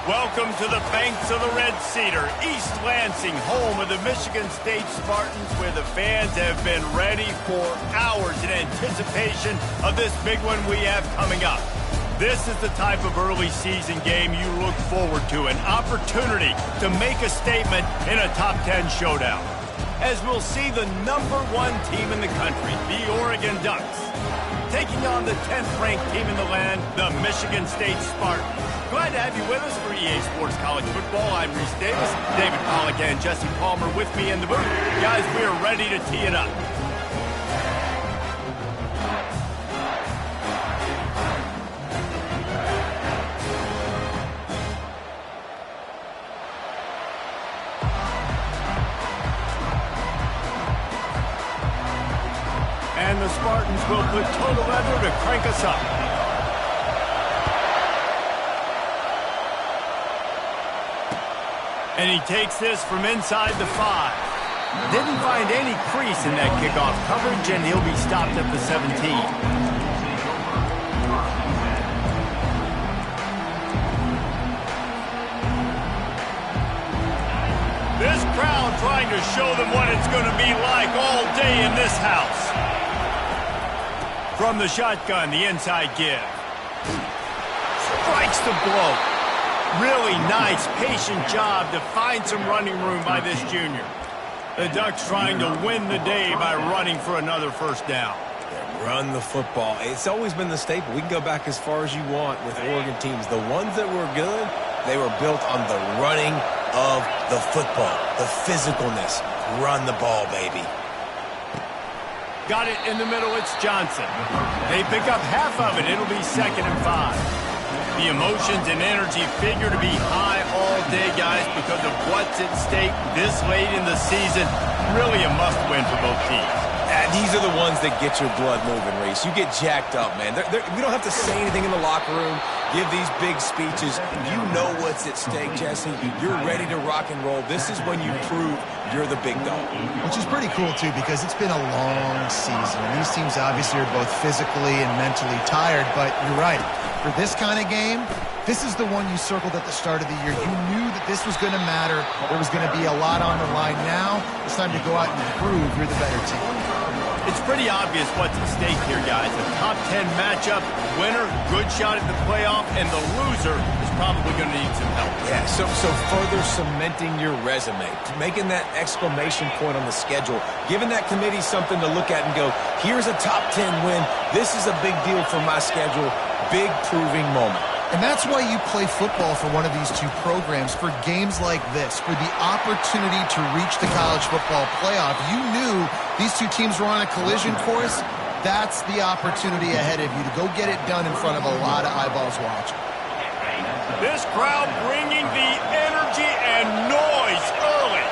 Welcome to the banks of the Red Cedar, East Lansing, home of the Michigan State Spartans, where the fans have been ready for hours in anticipation of this big one we have coming up. This is the type of early season game you look forward to, an opportunity to make a statement in a top 10 showdown. As we'll see the #1 team in the country, the Oregon Ducks, taking on the 10th-ranked team in the land, the Michigan State Spartans. Glad to have you with us for EA Sports College Football. I'm Reese Davis, David Pollack and Jesse Palmer with me in the booth. Guys, we are ready to tee it up. And the Spartans will put total leather to crank us up. And he takes this from inside the 5. Didn't find any crease in that kickoff coverage, and he'll be stopped at the 17. This crowd trying to show them what it's going to be like all day in this house. From the shotgun, the inside give. Strikes the blow. Really nice, patient job to find some running room by this junior. The Ducks trying to win the day by running for another first down. Run the football. It's always been the staple. We can go back as far as you want with Oregon teams. The ones that were good, they were built on the running of the football, the physicalness. Run the ball, baby. Got it in the middle. It's Johnson. They pick up half of it. It'll be 2nd and 5. The emotions and energy figure to be high all day, guys, because of what's at stake this late in the season. Really a must-win for both teams. These are the ones that get your blood moving, Reese. You get jacked up, man. We don't have to say anything in the locker room, give these big speeches. You know what's at stake, Jesse. You're ready to rock and roll. This is when you prove you're the big dog. Which is pretty cool, too, because it's been a long season. And these teams obviously are both physically and mentally tired, but you're right. For this kind of game, this is the one you circled at the start of the year. You knew that this was going to matter. There was going to be a lot on the line. Now it's time to go out and prove you're the better team. It's pretty obvious what's at stake here, guys. A top 10 matchup, winner, good shot at the playoff, and the loser is probably going to need some help. Yeah, so further cementing your resume, making that exclamation point on the schedule, giving that committee something to look at and go, here's a top 10 win. This is a big deal for my schedule. Big proving moment. And that's why you play football for one of these two programs, for games like this, for the opportunity to reach the college football playoff. You knew these two teams were on a collision course. That's the opportunity ahead of you to go get it done in front of a lot of eyeballs watching. This crowd bringing the energy and noise early.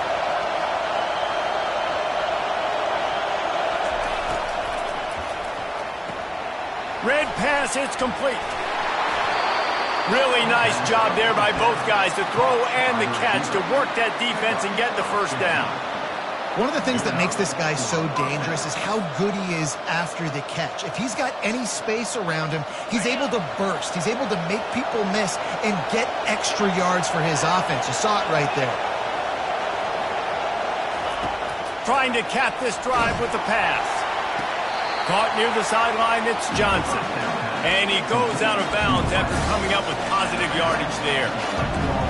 Red pass, it's complete. Really nice job there by both guys to throw and the catch, to work that defense and get the first down. One of the things that makes this guy so dangerous is how good he is after the catch. If he's got any space around him, he's able to burst. He's able to make people miss and get extra yards for his offense. You saw it right there. Trying to cap this drive with the pass. Caught near the sideline, it's Johnson. And he goes out of bounds after coming up with positive yardage there.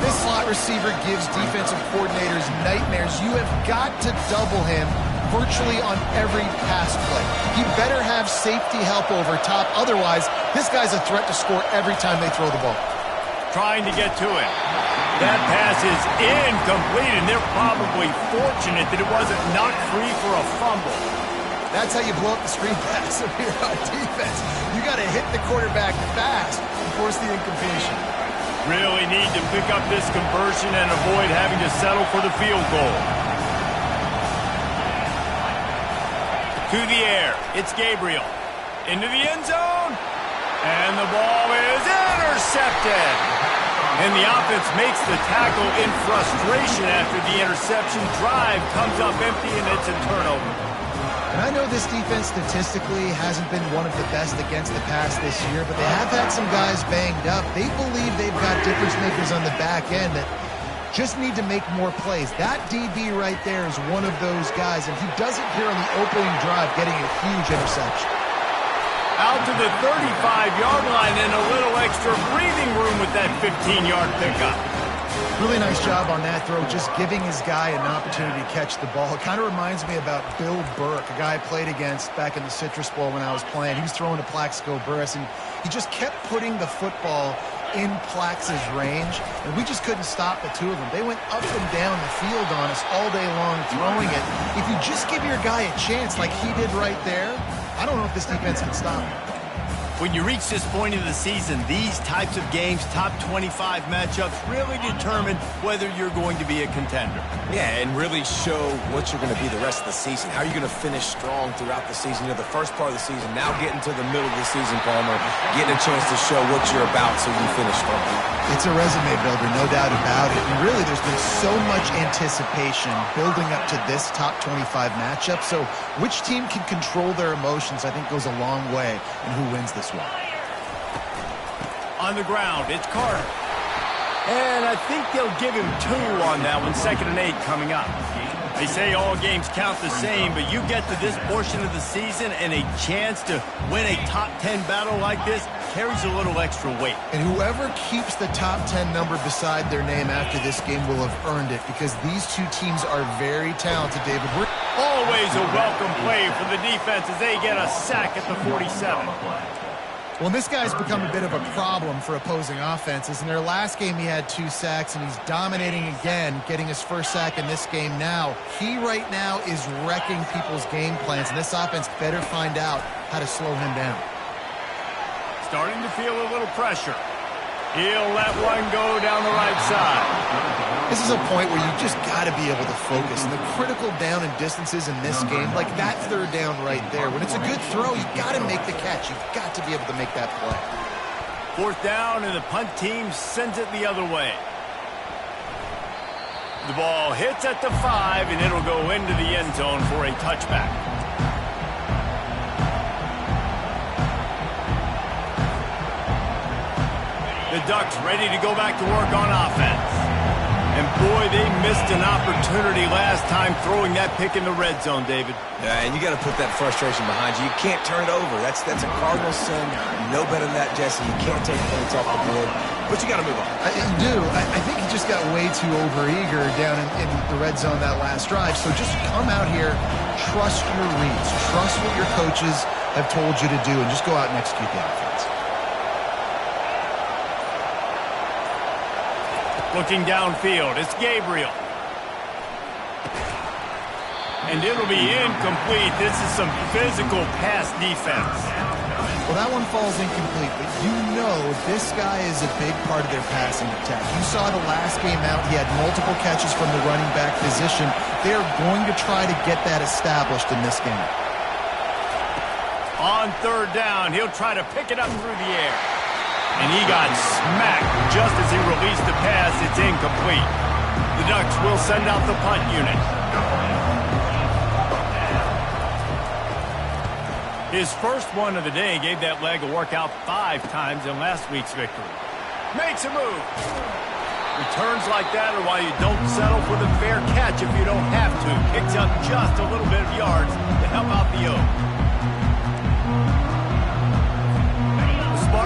This slot receiver gives defensive coordinators nightmares. You have got to double him virtually on every pass play. He better have safety help over top. Otherwise, this guy's a threat to score every time they throw the ball. Trying to get to it. That pass is incomplete, and they're probably fortunate that it wasn't knocked free for a fumble. That's how you blow up the screen pass if you're on defense. You got to hit the quarterback fast and force the incompletion. Really need to pick up this conversion and avoid having to settle for the field goal. To the air, it's Gabriel. Into the end zone, and the ball is intercepted. And the offense makes the tackle in frustration after the interception. Drive comes up empty, and it's a turnover. And I know this defense statistically hasn't been one of the best against the pass this year, but they have had some guys banged up. They believe they've got difference makers on the back end that just need to make more plays. That DB right there is one of those guys, and he does it here on the opening drive, getting a huge interception. Out to the 35-yard line and a little extra breathing room with that 15-yard pickup. Really nice job on that throw, just giving his guy an opportunity to catch the ball. It kind of reminds me about Bill Burke, a guy I played against back in the Citrus Bowl when I was playing. He was throwing to Plaxico Burress, and he just kept putting the football in Plax's range, and we just couldn't stop the two of them. They went up and down the field on us all day long throwing it. If you just give your guy a chance like he did right there, I don't know if this defense can stop him. When you reach this point of the season, these types of games, top 25 matchups, really determine whether you're going to be a contender. Yeah, and really show what you're going to be the rest of the season. How are you going to finish strong throughout the season? You know, the first part of the season, now getting to the middle of the season, Palmer, getting a chance to show what you're about so you finish strong. It's a resume builder, no doubt about it. And really, there's been so much anticipation building up to this top 25 matchup. So which team can control their emotions, I think, goes a long way in who wins this one. On the ground, it's Carter. And I think they'll give him 2 on that one. 2nd and 8 coming up. They say all games count the same, but you get to this portion of the season and a chance to win a top 10 battle like this carries a little extra weight. And whoever keeps the top 10 number beside their name after this game will have earned it, because these two teams are very talented, David. Always a welcome play for the defense as they get a sack at the 47. Well, this guy's become a bit of a problem for opposing offenses. In their last game, he had 2 sacks, and he's dominating again, getting his first sack in this game now. He right now is wrecking people's game plans, and this offense better find out how to slow him down. Starting to feel a little pressure. He'll let one go down the right side. This is a point where you just got to be able to focus. And the critical down and distances in this game, like that 3rd down right there, when it's a good throw, you got to make the catch. You've got to be able to make that play. 4th down, and the punt team sends it the other way. The ball hits at the 5, and it'll go into the end zone for a touchback. The Ducks ready to go back to work on offense. And boy, they missed an opportunity last time throwing that pick in the red zone, David. Yeah, and you got to put that frustration behind you. You can't turn it over. That's a cardinal sin. You know better than that, Jesse. You can't take points off the board, but you got to move on. You do. I think he just got way too overeager down in the red zone that last drive. So just come out here, trust your reads, trust what your coaches have told you to do, and just go out and execute the offense. Looking downfield, it's Gabriel. And it'll be incomplete. This is some physical pass defense. Well, that one falls incomplete, but you know this guy is a big part of their passing attack. You saw the last game out, he had multiple catches from the running back position. They're going to try to get that established in this game. On 3rd down, he'll try to pick it up through the air. And he got smacked just as he released the pass. It's incomplete. The Ducks will send out the punt unit. His first one of the day gave that leg a workout 5 times in last week's victory. Makes a move. Returns like that are why you don't settle for the fair catch if you don't have to. Picks up just a little bit of yards to help out the O.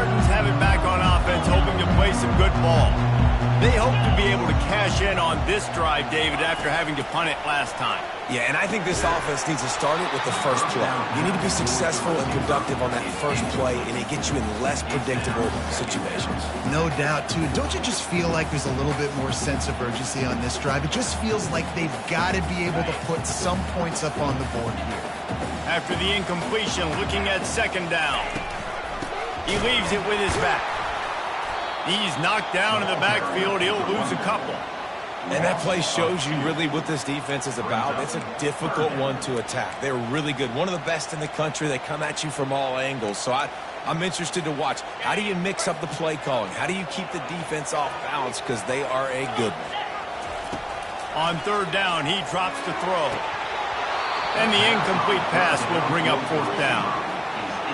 Spartans have it back on offense, hoping to play some good ball. They hope to be able to cash in on this drive, David, after having to punt it last time. Yeah, and I think this offense needs to start it with the first play. You need to be successful and productive on that first play, and it gets you in less predictable situations. No doubt, too. Don't you just feel like there's a little bit more sense of urgency on this drive? It just feels like they've got to be able to put some points up on the board here. After the incompletion, looking at second down. He leaves it with his back. He's knocked down in the backfield. He'll lose a couple. And that play shows you really what this defense is about. It's a difficult one to attack. They're really good. One of the best in the country. They come at you from all angles. So I'm interested to watch. How do you mix up the play calling? How do you keep the defense off balance? Because they are a good one. On third down, he drops to throw. And the incomplete pass will bring up fourth down.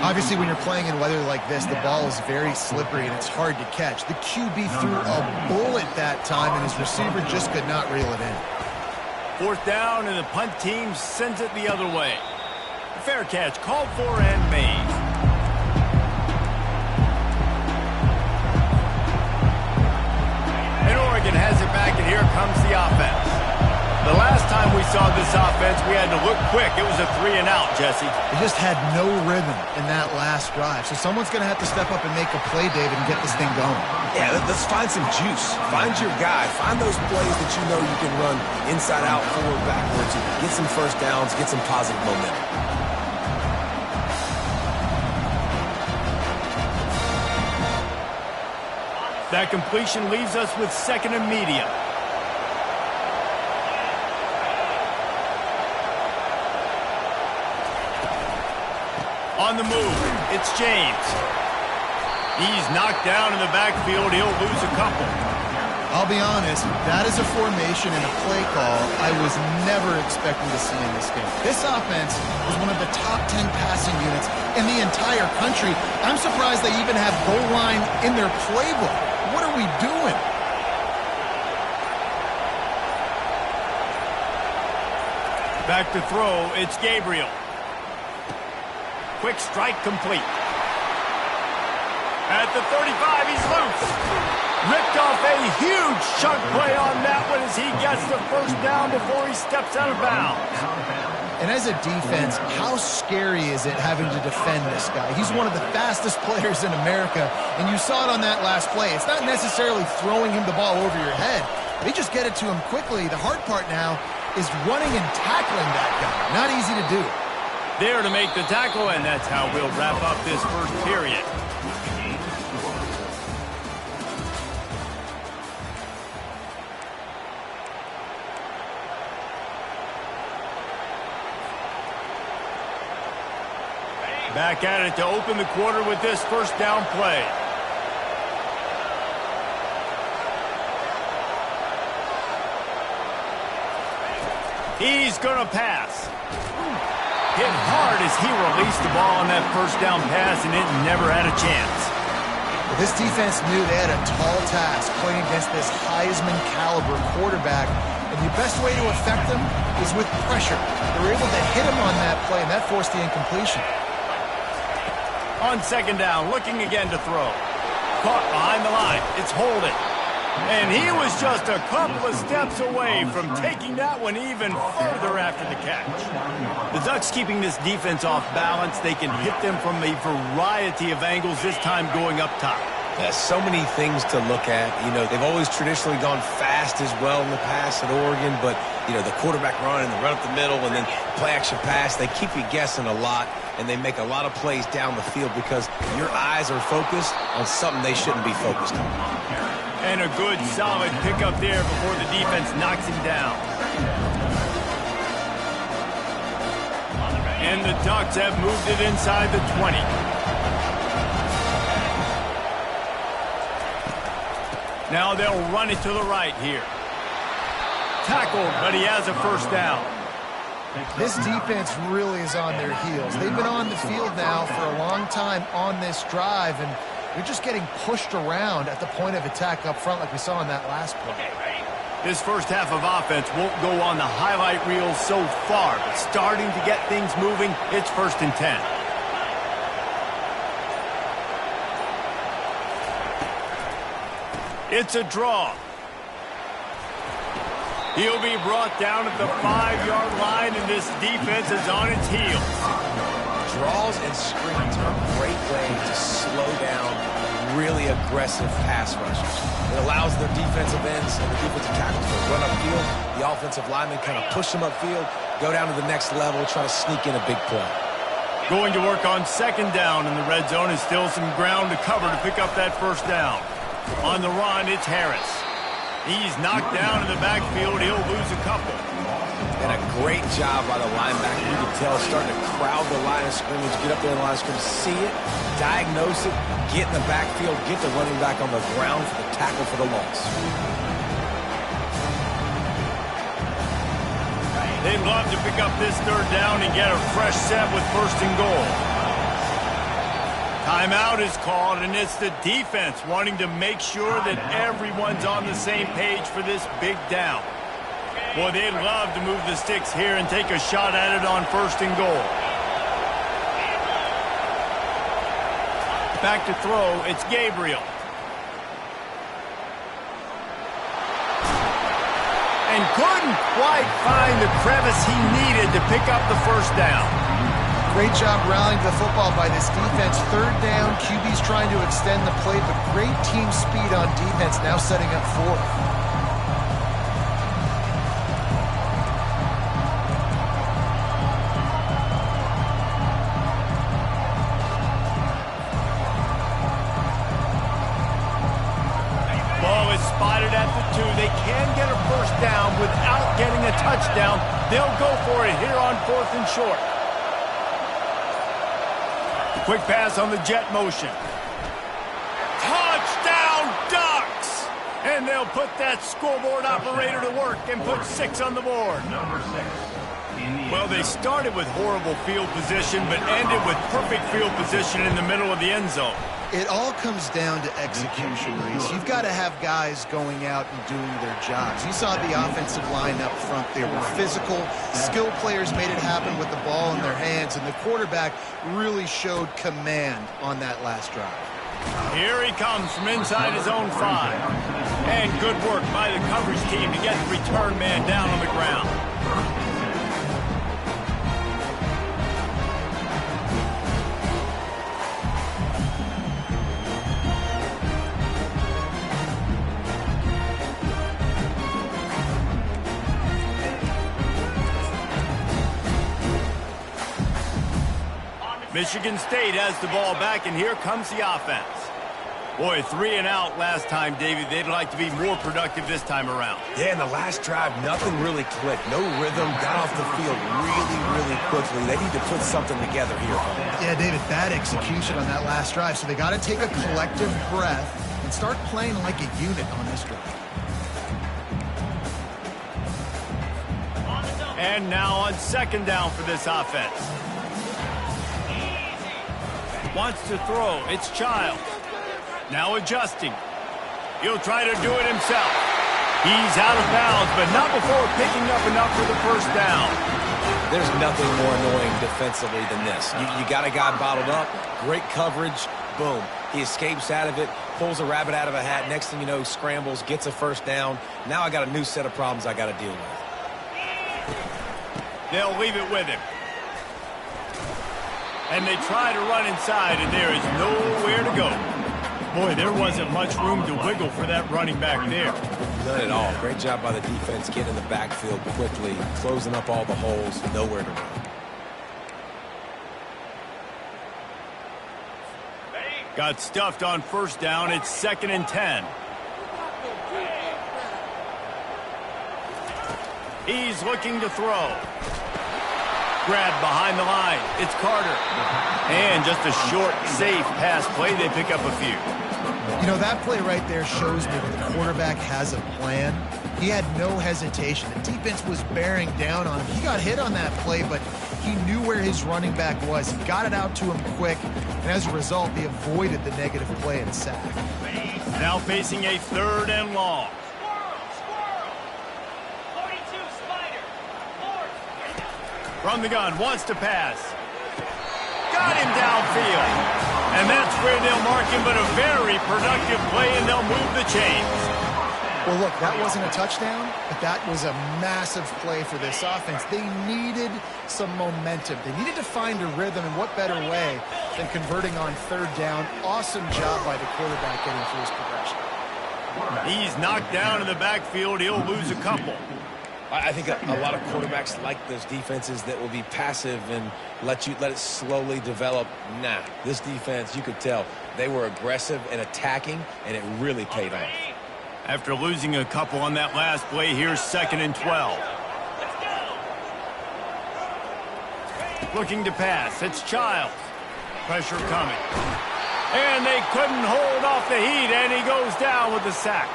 Obviously, when you're playing in weather like this, the ball is very slippery and it's hard to catch. The QB threw a bullet that time, and his receiver just could not reel it in. Fourth down, and the punt team sends it the other way. Fair catch called for and made. And Oregon has it back, and here comes the offense. The last time we saw this offense, we had to look quick. It was a 3-and-out, Jesse. They just had no rhythm in that last drive. So someone's going to have to step up and make a play, David, and get this thing going. Yeah, let's find some juice. Find your guy. Find those plays that you know you can run inside out, forward, backwards. Get some first downs. Get some positive momentum. That completion leaves us with second and medium. On the move, it's James. He's knocked down in the backfield. He'll lose a couple. I'll be honest, that is a formation and a play call I was never expecting to see in this game. This offense is one of the top 10 passing units in the entire country. I'm surprised they even have goal line in their playbook. What are we doing? Back to throw, it's Gabriel. Quick strike complete. At the 35, he's loose. Ripped off a huge chunk play on that one as he gets the first down before he steps out of bounds. And as a defense, how scary is it having to defend this guy? He's one of the fastest players in America, and you saw it on that last play. It's not necessarily throwing him the ball over your head. They just get it to him quickly. The hard part now is running and tackling that guy. Not easy to do. There to make the tackle, and that's how we'll wrap up this first period. Back at it to open the quarter with this first down play. He's going to pass. Hit hard as he released the ball on that first down pass, and it never had a chance. This defense knew they had a tall task playing against this Heisman-caliber quarterback, and the best way to affect him is with pressure. They were able to hit him on that play, and that forced the incompletion. On second down, looking again to throw. Caught behind the line. It's holding. And he was just a couple of steps away from taking that one even further after the catch. The Ducks keeping this defense off balance. They can hit them from a variety of angles, this time going up top. So many things to look at. You know, they've always traditionally gone fast as well in the past at Oregon, but, you know, the quarterback run and the run up the middle and then play-action pass, they keep you guessing a lot, and they make a lot of plays down the field because your eyes are focused on something they shouldn't be focused on. And a good, solid pickup there before the defense knocks him down. And the Ducks have moved it inside the 20. Now they'll run it to the right here. Tackled, but he has a first down. This defense really is on their heels. They've been on the field now for a long time on this drive, and they're just getting pushed around at the point of attack up front like we saw in that last play. This first half of offense won't go on the highlight reel so far, but starting to get things moving, it's 1st and 10. It's a draw. He'll be brought down at the 5-yard line, and this defense is on its heels. Draws and screens are a great way to slow down really aggressive pass rushers. It allows their defensive ends and the defensive tackles to run upfield. The offensive linemen kind of push them upfield, go down to the next level, try to sneak in a big play. Going to work on second down in the red zone, is still some ground to cover to pick up that first down. On the run, it's Harris. He's knocked down in the backfield. He'll lose a couple. And a great job by the linebacker. You can tell starting to crowd the line of scrimmage, get up there in the line of scrimmage, see it, diagnose it, get in the backfield, get the running back on the ground for the tackle for the loss. They'd love to pick up this third down and get a fresh set with first and goal. Timeout is called, and it's the defense wanting to make sure that everyone's on the same page for this big down. Boy, they'd love to move the sticks here and take a shot at it on first and goal. Back to throw, it's Gabriel. And couldn't quite find the crevice he needed to pick up the first down. Great job rallying the football by this defense. Third down, QB's trying to extend the play, but great team speed on defense, now setting up fourth. Ball is spotted at the 2. They can get a first down without getting a touchdown. They'll go for it here on fourth and short. Quick pass on the jet motion. Touchdown Ducks! And they'll put that scoreboard operator to work and put 6 on the board. Well, they started with horrible field position, but ended with perfect field position in the middle of the end zone. It all comes down to execution, Reese. You've got to have guys going out and doing their jobs. You saw the offensive line up front. They were physical. Skilled players made it happen with the ball in their hands, and the quarterback really showed command on that last drive. Here he comes from inside his own 5. And good work by the coverage team to get the return man down on the ground. Michigan State has the ball back, and here comes the offense. Boy, 3 and out last time, David. They'd like to be more productive this time around. Yeah, in the last drive, nothing really clicked. No rhythm, got off the field really quickly. They need to put something together here. Yeah, David, bad execution on that last drive. So they got to take a collective breath and start playing like a unit on this drive. And now on second down for this offense. Wants to throw. It's Child. Now adjusting. He'll try to do it himself. He's out of bounds, but not before picking up enough for the first down. There's nothing more annoying defensively than this. You got a guy bottled up, great coverage, boom. He escapes out of it, pulls a rabbit out of a hat. Next thing you know, scrambles, gets a first down. Now I got a new set of problems I got to deal with. They'll leave it with him. And they try to run inside, and there is nowhere to go. Boy, there wasn't much room to wiggle for that running back there. None at all. Great job by the defense getting in the backfield quickly, closing up all the holes, nowhere to run. Got stuffed on first down. It's 2nd and 10. He's looking to throw. Grabbed behind the line. It's Carter. And just a short, safe pass play. They pick up a few. You know, that play right there shows me that the quarterback has a plan. He had no hesitation. The defense was bearing down on him. He got hit on that play, but he knew where his running back was. He got it out to him quick, and as a result, he avoided the negative play and sack. Now facing a 3rd and long. From the gun, wants to pass. Got him downfield. And that's where they'll mark him, but a very productive play, and they'll move the chains. Well, look, that wasn't a touchdown, but that was a massive play for this offense. They needed some momentum. They needed to find a rhythm, and what better way than converting on third down. Awesome job by the quarterback getting through his progression. He's knocked down in the backfield. He'll lose a couple. I think a lot of quarterbacks like those defenses that will be passive and let it slowly develop. Nah, this defense, you could tell, they were aggressive and attacking, and it really paid off. After losing a couple on that last play, here's 2nd and 12. Looking to pass. It's Childs. Pressure coming. And they couldn't hold off the heat, and he goes down with the sack.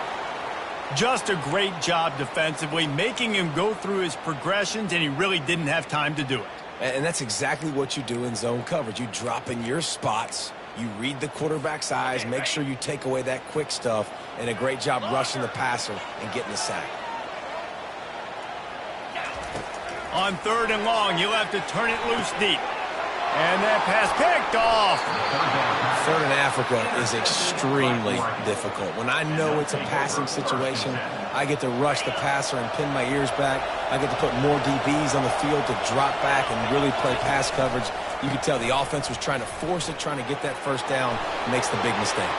Just a great job defensively, making him go through his progressions, and he really didn't have time to do it. And that's exactly what you do in zone coverage. You drop in your spots, you read the quarterback's eyes, make sure you take away that quick stuff, and a great job rushing the passer and getting the sack. On 3rd and long, you'll have to turn it loose deep. And that pass picked off. 3rd and Africa is extremely difficult. When I know it's a passing situation, I get to rush the passer and pin my ears back. I get to put more DBs on the field to drop back and really play pass coverage. You can tell the offense was trying to force it, trying to get that first down, makes the big mistake.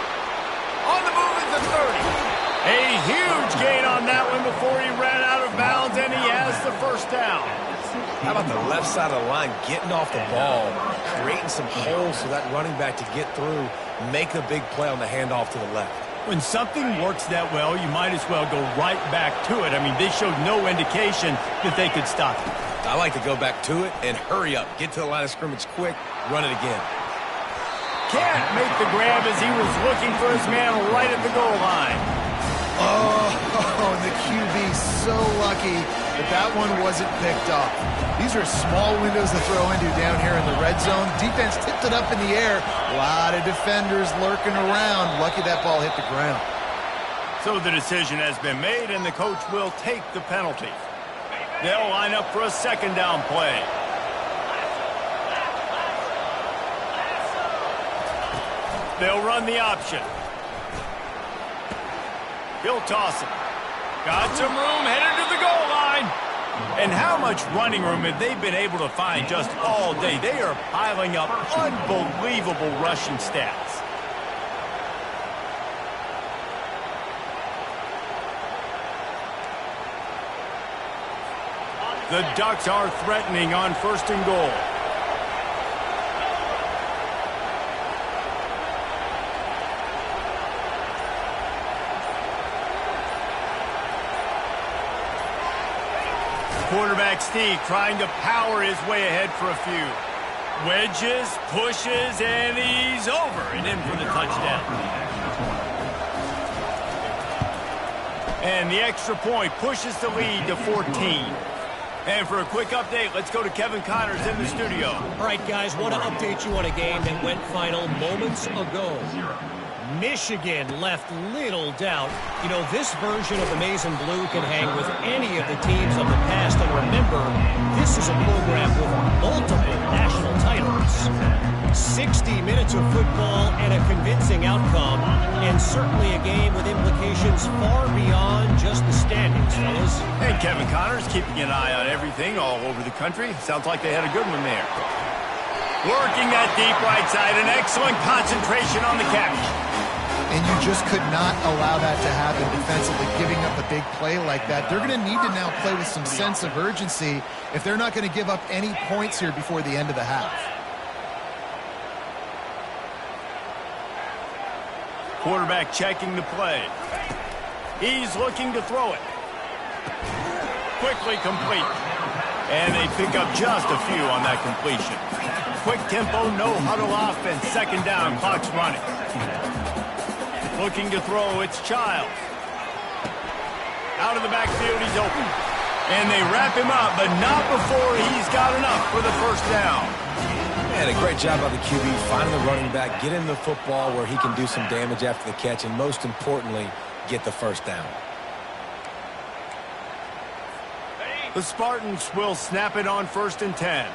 On the move at the 30. A huge gain on that one before he ran out of bounds, and he has the first down. How about the left side of the line, getting off the ball, creating some holes for that running back to get through, make a big play on the handoff to the left. When something works that well, you might as well go right back to it. I mean, they showed no indication that they could stop it. I like to go back to it and hurry up. Get to the line of scrimmage quick, run it again. Can't make the grab as he was looking for his man right at the goal line. Oh, and the QB so lucky that one wasn't picked up. These are small windows to throw into down here in the red zone. Defense tipped it up in the air. A lot of defenders lurking around. Lucky that ball hit the ground. So the decision has been made, and the coach will take the penalty. They'll line up for a 2nd down play. They'll run the option. He'll toss it. Got some room, headed to the goal line. And how much running room have they been able to find just all day? They are piling up unbelievable rushing stats. The Ducks are threatening on 1st and goal. Quarterback Steve trying to power his way ahead for a few. Wedges, pushes, and he's over and in for the touchdown. And the extra point pushes the lead to 14. And for a quick update, let's go to Kevin Connors in the studio. All right, guys, want to update you on a game that went final moments ago. Michigan left little doubt. You know, this version of the Maize and Blue can hang with any of the teams of the past. And remember, this is a program with multiple national titles. 60 minutes of football and a convincing outcome. And certainly a game with implications far beyond just the standings, fellas. And Kevin Connors keeping an eye on everything all over the country. Sounds like they had a good one there. Working that deep right side. An excellent concentration on the catch. And you just could not allow that to happen defensively, giving up a big play like that. They're going to need to now play with some sense of urgency if they're not going to give up any points here before the end of the half. Quarterback checking the play. He's looking to throw it. Quickly complete. And they pick up just a few on that completion. Quick tempo, no huddle offense. 2nd down, clock's running. Looking to throw, it's Childs. Out of the backfield, he's open. And they wrap him up, but not before he's got enough for the 1st down. Man, a great job by the QB, finding the running back, getting the football where he can do some damage after the catch, and most importantly, get the 1st down. The Spartans will snap it on 1st and 10.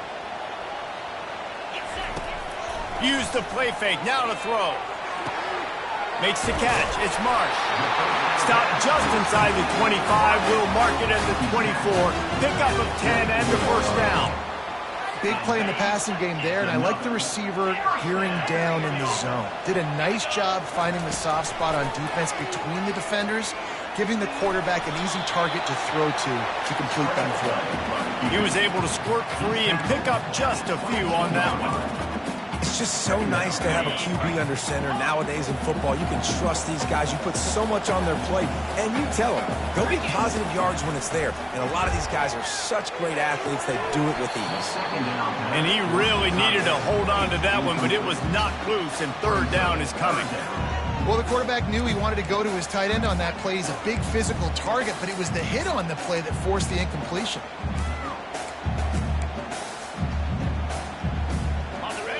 Use the play fake. Now to throw. Makes the catch. It's Marsh. Stop just inside the 25. Will mark it at the 24. Pickup of 10 and the first down. Big play in the passing game there, and I like the receiver gearing down in the zone. Did a nice job finding the soft spot on defense between the defenders, giving the quarterback an easy target to throw to complete that throw. He was able to squirt free and pick up just a few on that one. It's just so nice to have a QB under center. Nowadays in football, you can trust these guys. You put so much on their plate, and you tell them they'll get positive yards when it's there. And a lot of these guys are such great athletes, they do it with ease. And he really needed to hold on to that one, but it was knocked loose, and third down is coming. Well, the quarterback knew he wanted to go to his tight end on that play. He's a big physical target, but it was the hit on the play that forced the incompletion.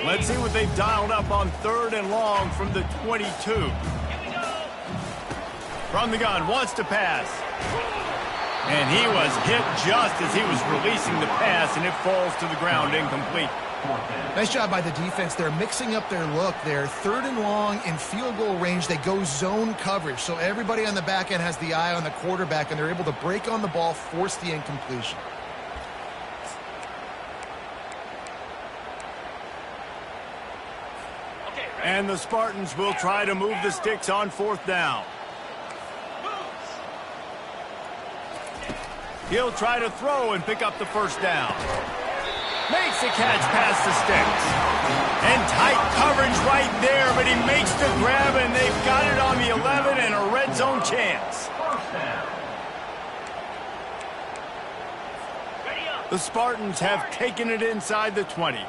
Let's see what they've dialed up on third and long from the 22. From the gun, wants to pass. And he was hit just as he was releasing the pass, and it falls to the ground incomplete. Nice job by the defense. They're mixing up their look there. Third and long in field goal range. They go zone coverage. So everybody on the back end has the eye on the quarterback, and they're able to break on the ball, force the incompletion. And the Spartans will try to move the sticks on fourth down. He'll try to throw and pick up the first down. Makes the catch past the sticks. And tight coverage right there, but he makes the grab, and they've got it on the 11 and a red zone chance. The Spartans have taken it inside the 20.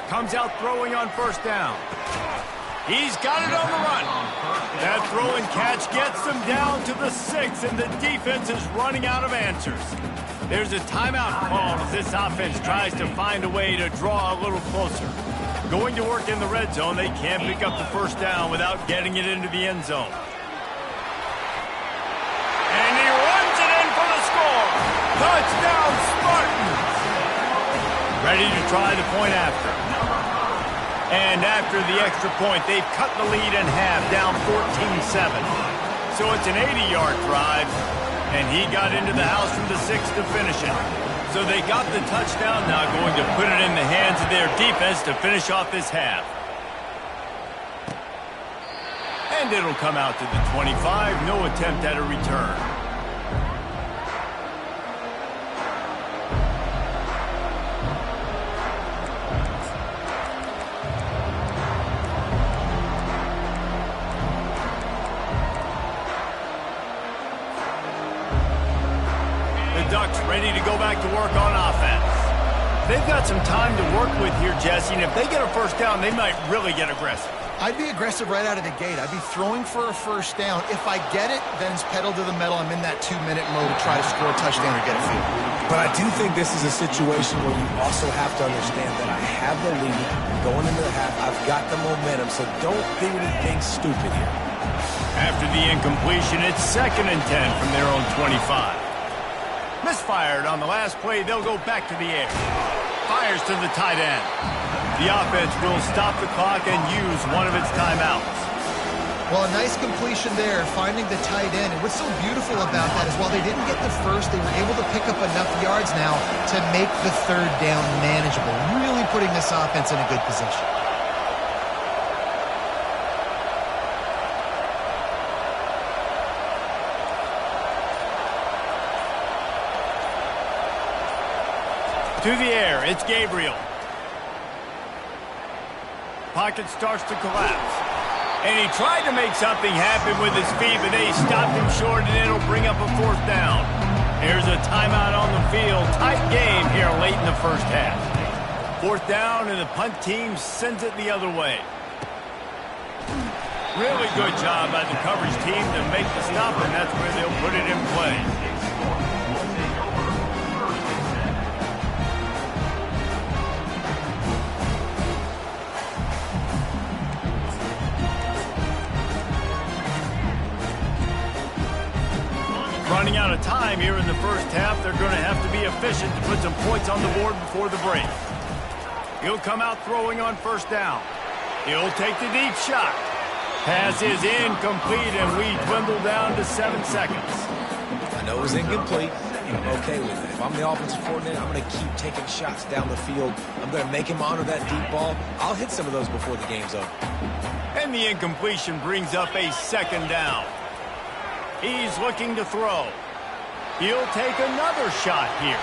Comes out throwing on first down. He's got it on the run. That throw and catch gets them down to the 6, and the defense is running out of answers. There's a timeout called as this offense tries to find a way to draw a little closer. Going to work in the red zone, they can't pick up the first down without getting it into the end zone. And he runs it in for the score. Touchdown, Spartans! Ready to try the point after. And after the extra point, they've cut the lead in half, down 14-7. So it's an 80-yard drive, and he got into the house from the 6 to finish it. So they got the touchdown, now going to put it in the hands of their defense to finish off this half. And it'll come out to the 25, no attempt at a return. Ducks ready to go back to work on offense. They've got some time to work with here, Jesse, and if they get a first down, they might really get aggressive. I'd be aggressive right out of the gate. I'd be throwing for a first down. If I get it, then it's pedal to the metal. I'm in that 2-minute mode to try to score a touchdown or get a field. But I do think this is a situation where you also have to understand that I have the lead going into the half. I've got the momentum, so don't do anything stupid here. After the incompletion, it's 2nd and 10 from their own 25. Misfired on the last play, they'll go back to the air. Fires to the tight end. The offense will stop the clock and use one of its timeouts. Well, a nice completion there, finding the tight end. And what's so beautiful about that is while they didn't get the first, they were able to pick up enough yards now to make the third down manageable, really putting this offense in a good position. To the air, it's Gabriel. Pocket starts to collapse. And he tried to make something happen with his feet, but they stopped him short, and it'll bring up a fourth down. There's a timeout on the field. Tight game here late in the first half. Fourth down, and the punt team sends it the other way. Really good job by the coverage team to make the stop, and that's where they'll put it in play. Running out of time here in the first half, they're going to have to be efficient to put some points on the board before the break. He'll come out throwing on first down. He'll take the deep shot. Pass is incomplete, and we dwindle down to 7 seconds. I know it was incomplete. I'm okay with it. If I'm the offensive coordinator, I'm going to keep taking shots down the field. I'm going to make him honor that deep ball. I'll hit some of those before the game's over. And the incompletion brings up a second down. He's looking to throw. He'll take another shot here.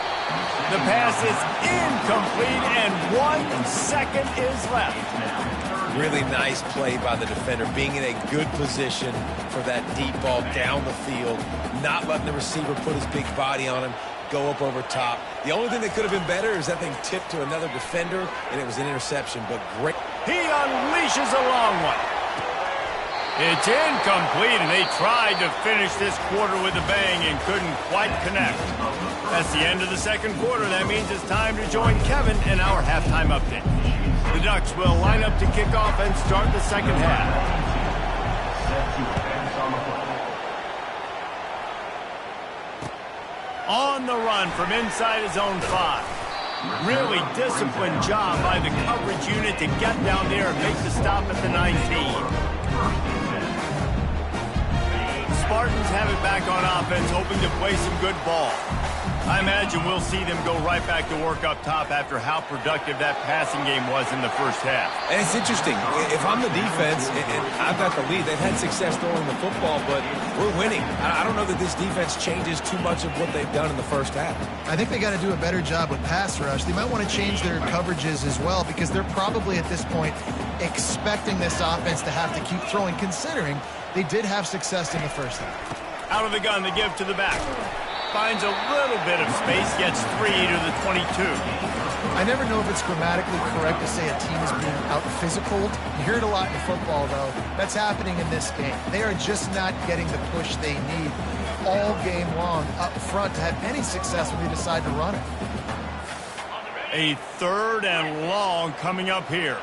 The pass is incomplete, and 1 second is left. Really nice play by the defender, being in a good position for that deep ball down the field, not letting the receiver put his big body on him, go up over top. The only thing that could have been better is that thing tipped to another defender, and it was an interception, but great. He unleashes a long one. It's incomplete, and they tried to finish this quarter with a bang and couldn't quite connect. That's the end of the second quarter. That means it's time to join Kevin in our halftime update. The Ducks will line up to kick off and start the second half. On the run from inside his own 5. Really disciplined job by the coverage unit to get down there and make the stop at the 19. Spartans have it back on offense, hoping to play some good ball. I imagine we'll see them go right back to work up top after how productive that passing game was in the first half. And it's interesting. If I'm the defense and I've got the lead, they've had success throwing the football, but we're winning. I don't know that this defense changes too much of what they've done in the first half. I think they got to do a better job with pass rush. They might want to change their coverages as well, because they're probably at this point expecting this offense to have to keep throwing, considering they did have success in the first half. Out of the gun, the give to the back. Finds a little bit of space, gets 3 to the 22. I never know if it's grammatically correct to say a team is being out-physicaled. You hear it a lot in football, though. That's happening in this game. They are just not getting the push they need all game long up front to have any success when they decide to run it. A 3rd and long coming up here.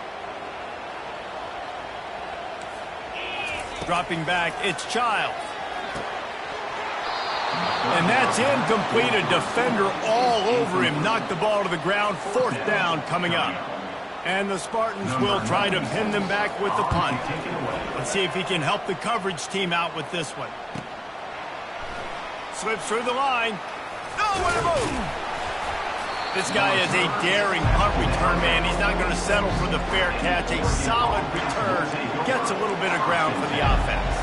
Dropping back, it's Child. And that's incomplete. A defender all over him. Knocked the ball to the ground. 4th down coming up. And the Spartans will try to pin them back with the punt. Let's see if he can help the coverage team out with this one. Slips through the line. Oh, what a move! This guy is a daring punt return man. He's not going to settle for the fair catch. A solid return. Gets a little bit of ground for the offense.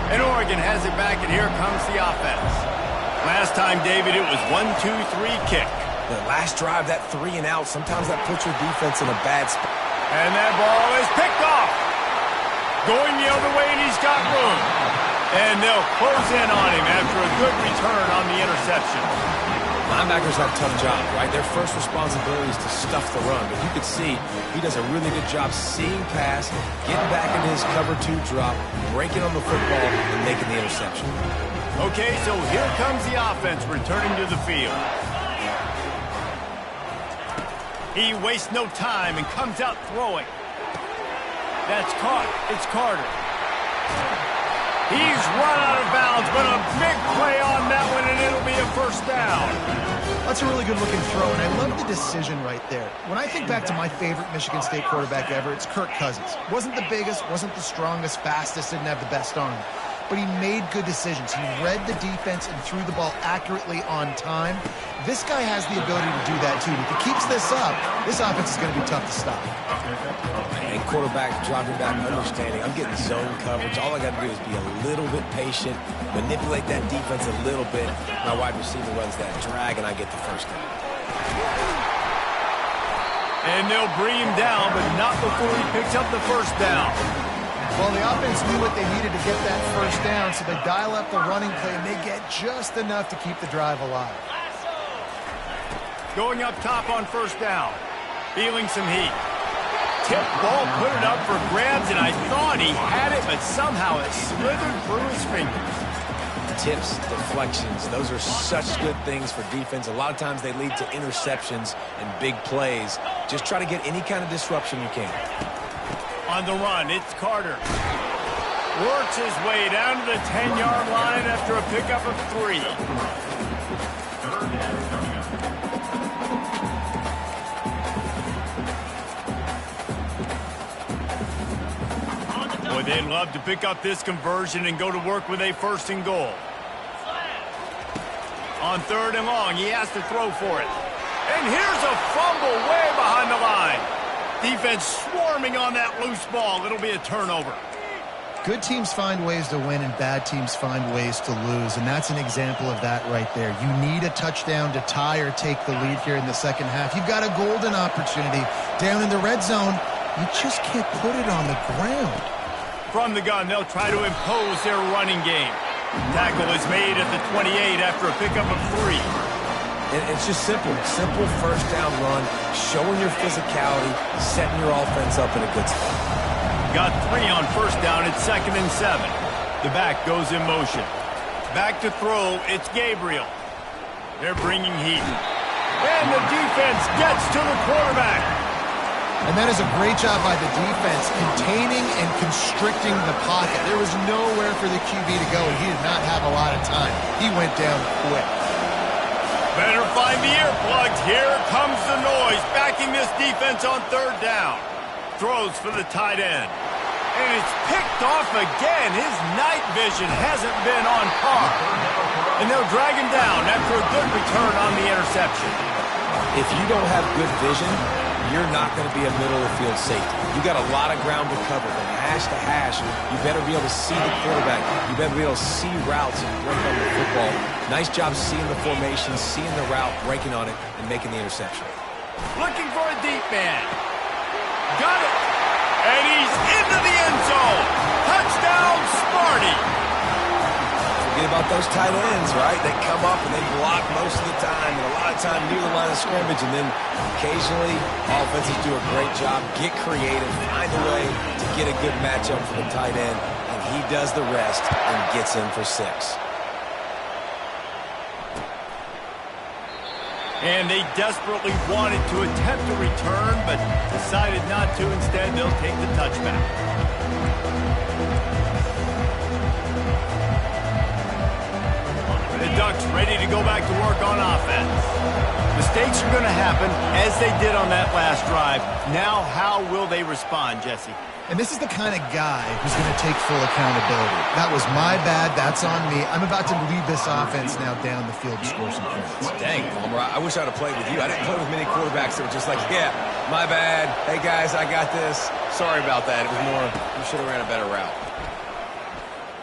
And Oregon has it back, and here comes the offense. Last time, David, it was 1-2-3 kick. The last drive, that 3 and out, sometimes that puts your defense in a bad spot. And that ball is picked off. Going the other way, and he's got room. And they'll close in on him after a good return on the interception. Linebackers have a tough job, right? Their first responsibility is to stuff the run. But you can see he does a really good job seeing pass, getting back into his cover 2 drop, breaking on the football, and making the interception. Okay, so here comes the offense returning to the field. He wastes no time and comes out throwing. That's caught. It's Carter. He's run out of bounds, but a big play on that one, and it'll be a 1st down. That's a really good-looking throw, and I love the decision right there. When I think back to my favorite Michigan State quarterback ever, it's Kirk Cousins. Wasn't the biggest, wasn't the strongest, fastest, didn't have the best arm. But he made good decisions. He read the defense and threw the ball accurately on time. This guy has the ability to do that, too. If he keeps this up, this offense is going to be tough to stop. And quarterback dropping back, understanding, I'm getting zone coverage. All I got to do is be a little bit patient, manipulate that defense a little bit. My wide receiver runs that drag, and I get the 1st down. And they'll bring him down, but not before he picks up the 1st down. Well, the offense knew what they needed to get that 1st down, so they dial up the running play, and they get just enough to keep the drive alive. Going up top on 1st down. Feeling some heat. Tip ball, put it up for grabs, and I thought he had it, but somehow it slithered through his fingers. tips, deflections, those are such good things for defense. A lot of times they lead to interceptions and big plays. Just try to get any kind of disruption you can. On the run, it's Carter. Works his way down to the 10-yard line after a pickup of 3. Boy, they'd love to pick up this conversion and go to work with a 1st and goal. On 3rd and long, he has to throw for it. And here's a fumble way behind the line. Defense swarming on that loose ball. It'll be a turnover. Good teams find ways to win and bad teams find ways to lose, and that's an example of that right there. You need a touchdown to tie or take the lead here in the second half. You've got a golden opportunity down in the red zone. You just can't put it on the ground. From the gun, they'll try to impose their running game. Tackle is made at the 28 after a pickup of 3. It's just simple 1st down run, showing your physicality, setting your offense up in a good spot. Got 3 on 1st down. It's 2nd and 7. The back goes in motion. Back to throw. It's Gabriel. They're bringing heat. And the defense gets to the quarterback. And that is a great job by the defense, containing and constricting the pocket. There was nowhere for the QB to go, and he did not have a lot of time. He went down quick. Better find the earplugs. Here comes the noise, backing this defense on 3rd down. Throws for the tight end. And it's picked off again. His night vision hasn't been on par. And they'll drag him down after a good return on the interception. If you don't have good vision, you're not going to be a middle-of-the-field safety. You got a lot of ground to cover from hash to hash. You better be able to see the quarterback. You better be able to see routes and break on the football. Nice job seeing the formation, seeing the route, breaking on it, and making the interception. Looking for a deep man. Got it. And he's into the end zone. Touchdown, Sparty. Forget about those tight ends, right? They come up and they block most of the time, and a lot of time near the line of scrimmage, and then occasionally offenses do a great job, get creative, find a way to get a good matchup for the tight end, and he does the rest and gets in for 6. And they desperately wanted to attempt a return, but decided not to. Instead, they'll take the touchback. The Ducks ready to go back to work on offense. Mistakes are going to happen, as they did on that last drive. Now, how will they respond, Jesse? And this is the kind of guy who's going to take full accountability. That was my bad. That's on me. I'm about to lead this offense now down the field to score some points. Dang, Palmer, I wish I'd have played with you. I didn't play with many quarterbacks that were just like, yeah, my bad. Hey, guys, I got this. Sorry about that. It was more, you should have ran a better route.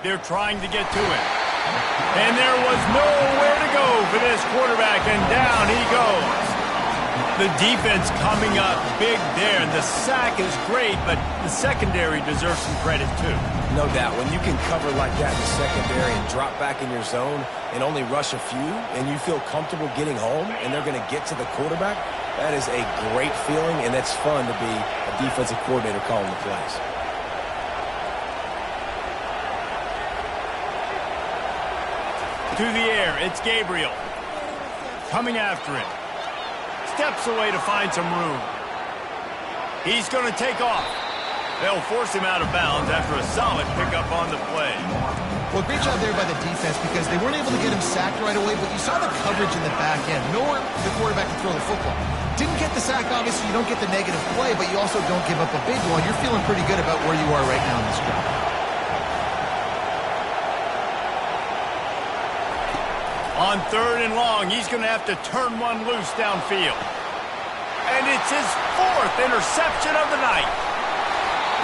They're trying to get to him. And there was nowhere to go for this quarterback, and down he goes. The defense coming up big there, and the sack is great, but the secondary deserves some credit too. No doubt. When you can cover like that in the secondary and drop back in your zone and only rush a few, and you feel comfortable getting home, and they're going to get to the quarterback, that is a great feeling, and it's fun to be a defensive coordinator calling the plays. To the air, it's Gabriel. Coming after him. Steps away to find some room. He's going to take off. They'll force him out of bounds after a solid pickup on the play. Well, great job there by the defense because they weren't able to get him sacked right away, but you saw the coverage in the back end. Nowhere for the quarterback to throw the football. Didn't get the sack, obviously. You don't get the negative play, but you also don't give up a big one. You're feeling pretty good about where you are right now in this drive. On 3rd and long, he's going to have to turn one loose downfield. And it's his 4th interception of the night.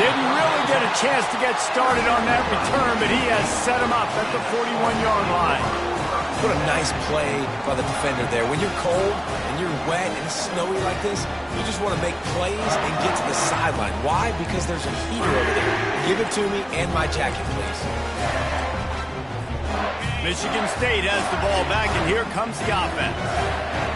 Didn't really get a chance to get started on that return, but he has set him up at the 41-yard line. What a nice play by the defender there. When you're cold and you're wet and snowy like this, you just want to make plays and get to the sideline. Why? Because there's a heater over there. Give it to me and my jacket, please. Michigan State has the ball back, and here comes the offense.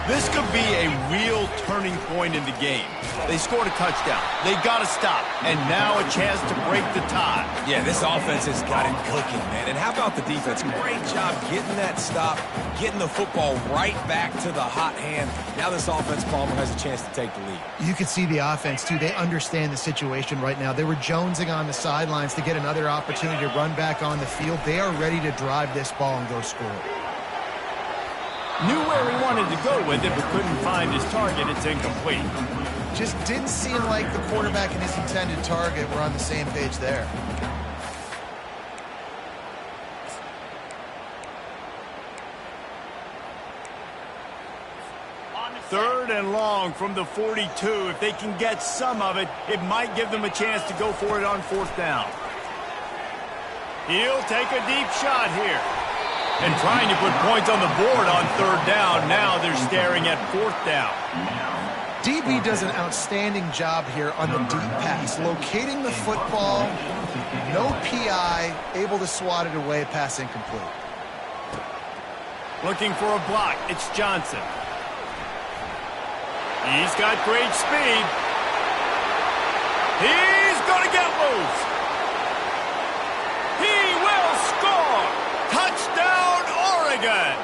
This could be a real turning point in the game. They scored a touchdown. They got to stop. And now a chance to break the tie. Yeah, this offense has got it cooking, man. And how about the defense? Great job getting that stop, getting the football right back to the hot hand. Now this offense, Palmer, has a chance to take the lead. You can see the offense, too. They understand the situation right now. They were jonesing on the sidelines to get another opportunity to run back on the field. They are ready to drive this ball and go score. Knew where he wanted to go with it, but couldn't find his target. It's incomplete. Just didn't seem like the quarterback and his intended target were on the same page there. Third and long from the 42. If they can get some of it, it might give them a chance to go for it on fourth down. He'll take a deep shot here. And trying to put points on the board on third down. Now they're staring at fourth down. DB does an outstanding job here on the deep pass. Locating the football, no PI, able to swat it away, pass incomplete. Looking for a block. It's Johnson. He's got great speed. He's going to get loose. He will score. Touchdown, Oregon.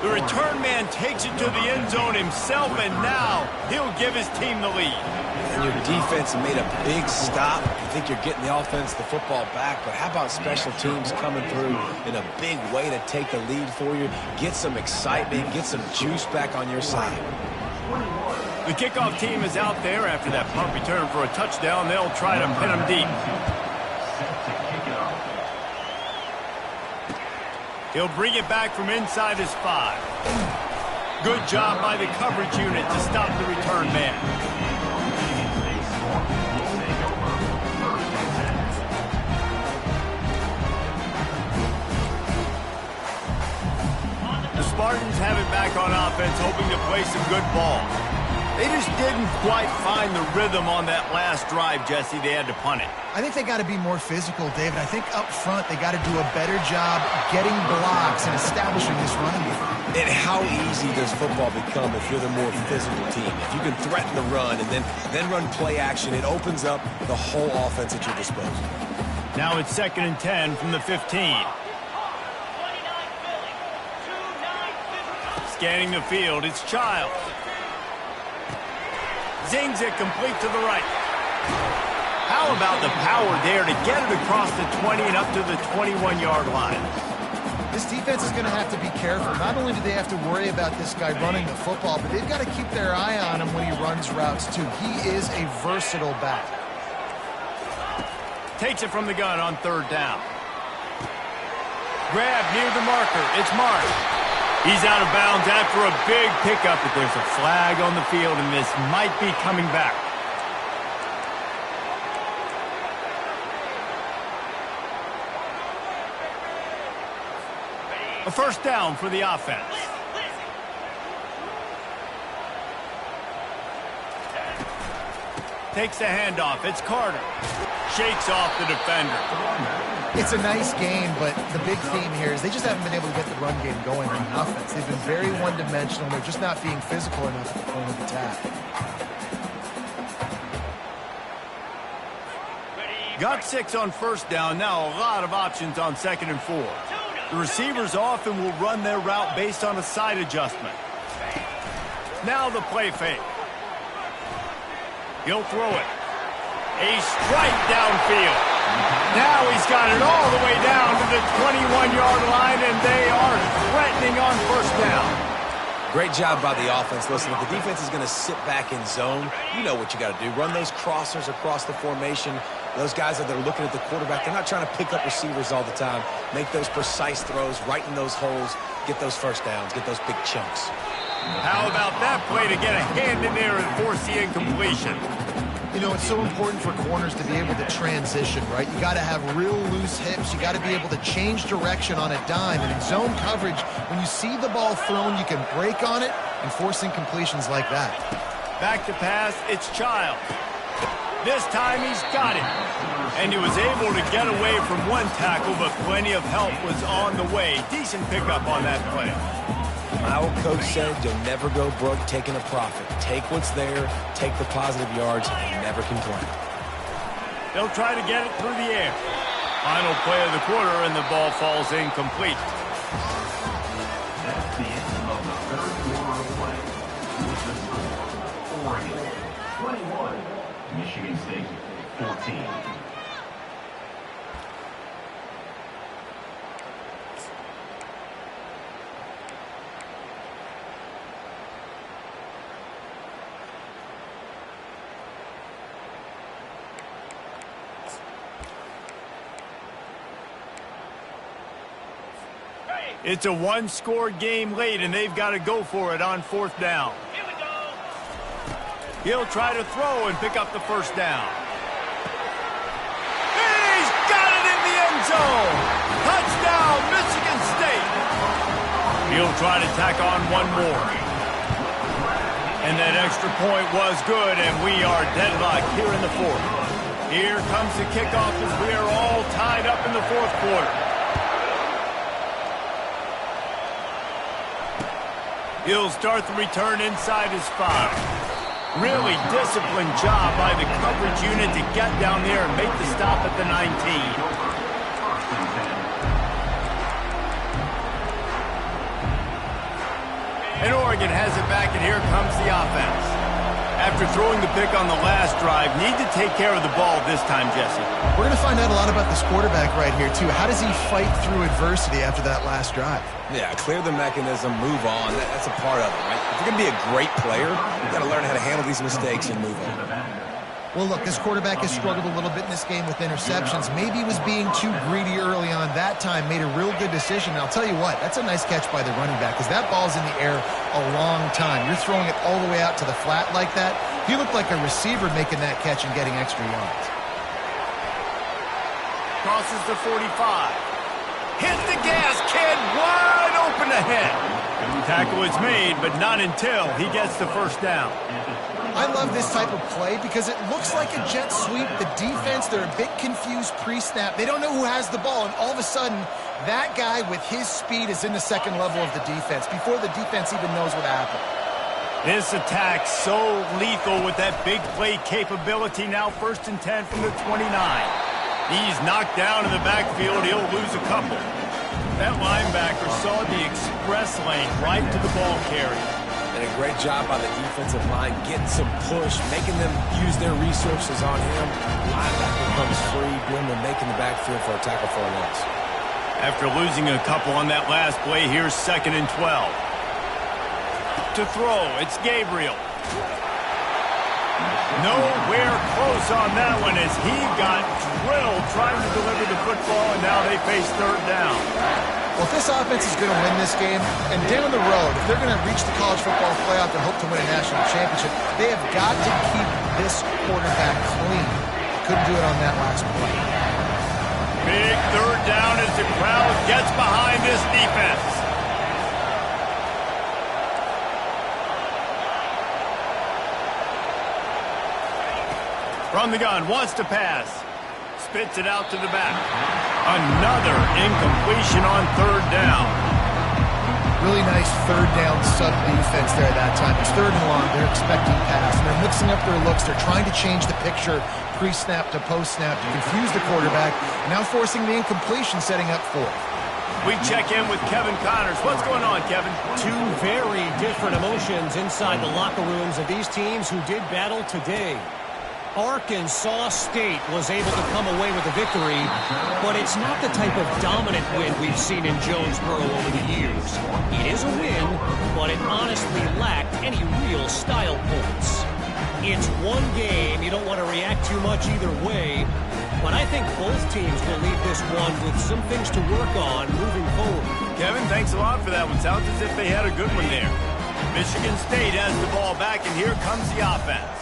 The return man takes it to the end zone himself, and now he'll give his team the lead. And your defense made a big stop. You think you're getting the offense, the football back, but how about special teams coming through in a big way to take the lead for you, get some excitement, get some juice back on your side. The kickoff team is out there after that punt return for a touchdown. They'll try to pin him deep. He'll bring it back from inside his 5. Good job by the coverage unit to stop the return man. The Spartans have it back on offense, hoping to play some good ball. They just didn't quite find the rhythm on that last drive, Jesse. They had to punt it. I think they got to be more physical, David. I think up front they got to do a better job getting blocks and establishing this running game. And how easy does football become if you're the more physical team? If you can threaten the run and then run play action, it opens up the whole offense at your disposal. Now it's 2nd and 10 from the 15. Scanning the field, it's Childs. Zings it complete to the right. How about the power there to get it across the 20 and up to the 21-yard line? This defense is going to have to be careful. Not only do they have to worry about this guy running the football, but they've got to keep their eye on him when he runs routes, too. He is a versatile back. Takes it from the gun on third down. Grab near the marker. It's Mark. He's out of bounds after a big pickup, but there's a flag on the field, and this might be coming back. A first down for the offense. Takes the handoff. It's Carter. Shakes off the defender. It's a nice game, but the big theme here is they just haven't been able to get the run game going on offense. They've been very one-dimensional. They're just not being physical enough at the point of attack. Got 6 on first down. Now a lot of options on 2nd and 4. The receivers often will run their route based on a side adjustment. Now the play fake. He'll throw it. A strike downfield. Now he's got it all the way down to the 21-yard line, and they are threatening on first down. Great job by the offense. Listen, if the defense is going to sit back in zone, you know what you got to do. Run those crossers across the formation. Those guys that are looking at the quarterback, they're not trying to pick up receivers all the time. Make those precise throws, right in those holes, get those first downs, get those big chunks. How about that play to get a hand in there and force the incompletion? You know, it's so important for corners to be able to transition, right? You got to have real loose hips. You got to be able to change direction on a dime. And in zone coverage, when you see the ball thrown, you can break on it and force incompletions like that. Back to pass, it's Childs. This time he's got it. And he was able to get away from one tackle, but plenty of help was on the way. Decent pickup on that play. My old coach said you'll never go broke taking a profit. Take what's there, take the positive yards, and never complain. They'll try to get it through the air. Final play of the quarter, and the ball falls incomplete. That's the end of the third quarter of play. With the score, Oregon 21, Michigan State 14. It's a one-score game late, and they've got to go for it on fourth down. Here we go. He'll try to throw and pick up the first down. He's got it in the end zone! Touchdown, Michigan State! He'll try to tack on one more. And that extra point was good, and we are deadlocked here in the fourth. Here comes the kickoff as we are all tied up in the fourth quarter. He'll start the return inside his 5. Really disciplined job by the coverage unit to get down there and make the stop at the 19. And Oregon has it back, and here comes the offense. After throwing the pick on the last drive, need to take care of the ball this time, Jesse. We're going to find out a lot about this quarterback right here, too. How does he fight through adversity after that last drive? Yeah, clear the mechanism, move on. That's a part of it, right? If you're going to be a great player, you've got to learn how to handle these mistakes and move on. Well, look, this quarterback has struggled a little bit in this game with interceptions. Maybe he was being too greedy early on. That time made a real good decision. And I'll tell you what, that's a nice catch by the running back because that ball's in the air a long time. You're throwing it all the way out to the flat like that. He looked like a receiver making that catch and getting extra yards. Crosses the 45. Hit the gas, kid. Wide open ahead. Tackle is made, but not until he gets the first down. I love this type of play because it looks like a jet sweep. The defense, they're a bit confused pre-snap. They don't know who has the ball, and all of a sudden, that guy with his speed is in the second level of the defense before the defense even knows what happened. This attack so lethal with that big play capability. Now 1st and 10 from the 29. He's knocked down in the backfield. He'll lose a couple. That linebacker saw the express lane right to the ball carrier. And a great job by the defensive line, getting some push, making them use their resources on him. Linebacker comes free, doing the making the backfield for a tackle for a loss. After losing a couple on that last play, here's 2nd and 12. To throw, it's Gabriel. Nowhere close on that one as he got drilled trying to deliver the football, and now they face 3rd down. Well, if this offense is going to win this game, and down the road, if they're going to reach the college football playoff and hope to win a national championship, they have got to keep this quarterback clean. Couldn't do it on that last play. Big 3rd down as the crowd gets behind this defense. From the gun, wants to pass. Spits it out to the back. Another incompletion on 3rd down. Really nice 3rd down sub defense there that time. It's 3rd and long. They're expecting pass, and they're mixing up their looks. They're trying to change the picture pre-snap to post-snap to confuse the quarterback. Now forcing the incompletion, setting up 4th. We check in with Kevin Connors. What's going on, Kevin? Two very different emotions inside the locker rooms of these teams who did battle today. Arkansas State was able to come away with a victory, but it's not the type of dominant win we've seen in Jonesboro over the years. It is a win, but it honestly lacked any real style points. It's one game. You don't want to react too much either way, but I think both teams will leave this one with some things to work on moving forward. Kevin, thanks a lot for that one. Sounds as if they had a good one there. Michigan State has the ball back, and here comes the offense.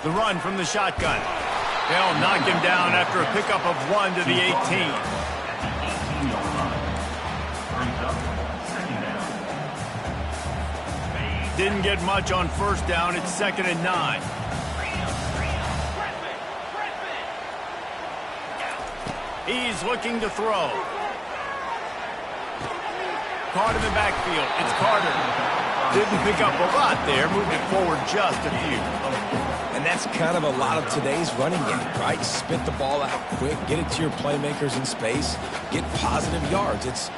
The run from the shotgun. They'll knock him down after a pickup of 1 to the 18. Didn't get much on 1st down. It's 2nd and 9. He's looking to throw. Caught in the backfield. It's Carter. Didn't pick up a lot there. Moved it forward just a few. And that's kind of a lot of today's running game, right? Spit the ball out quick, get it to your playmakers in space, get positive yards. It's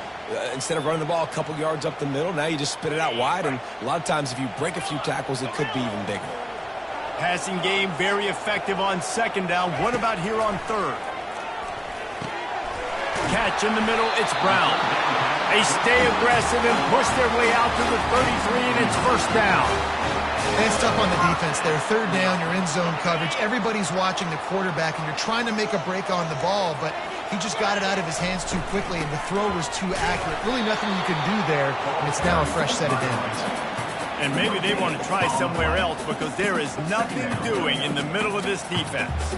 instead of running the ball a couple yards up the middle, now you just spit it out wide, and a lot of times if you break a few tackles, it could be even bigger. Passing game very effective on second down. What about here on third? Catch in the middle, it's Brown. They stay aggressive and push their way out to the 33, and it's first down. And it's tough on the defense there. Third down, you're in zone coverage. Everybody's watching the quarterback, and you're trying to make a break on the ball, but he just got it out of his hands too quickly, and the throw was too accurate. Really nothing you can do there, and it's now a fresh set of downs. And maybe they want to try somewhere else because there is nothing doing in the middle of this defense.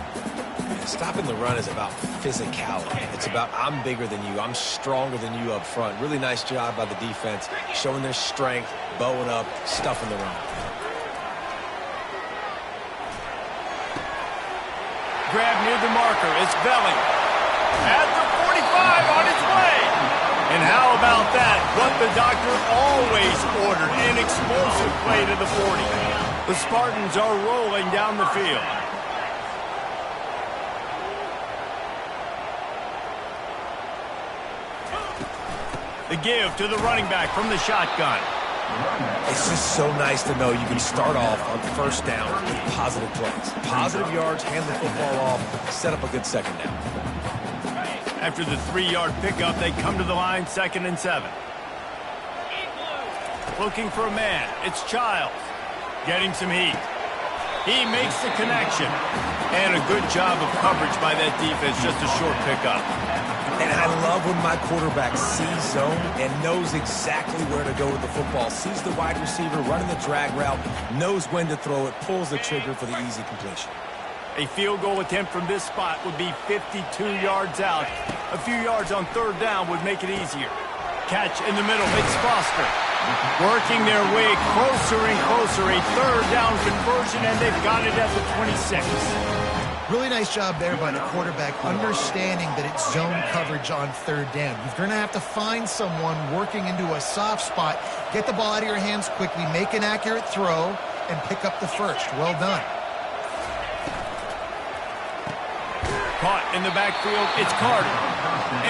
Stopping the run is about physicality. It's about I'm bigger than you, I'm stronger than you up front. Really nice job by the defense, showing their strength, bowing up, stuffing the run. Grab near the marker. It's Belling. At the 45 on its way. And how about that? What the doctor always ordered. An explosive play to the 40. The Spartans are rolling down the field. The give to the running back from the shotgun. It's just so nice to know you can start off on first down with positive plays. Positive yards, hand the football off, set up a good second down. After the 3-yard pickup, they come to the line, 2nd and 7. Looking for a man. It's Childs. Getting some heat. He makes the connection. And a good job of coverage by that defense, just a short pickup. And I love when my quarterback sees zone and knows exactly where to go with the football. Sees the wide receiver running the drag route, knows when to throw it, pulls the trigger for the easy completion. A field goal attempt from this spot would be 52 yards out. A few yards on third down would make it easier. Catch in the middle, it's Foster. Working their way closer and closer. A third down conversion, and they've got it at the 26. Really nice job there by the quarterback, understanding that it's zone coverage on third down. You're going to have to find someone working into a soft spot, get the ball out of your hands quickly, make an accurate throw, and pick up the first. Well done. Caught in the backfield, it's Carter.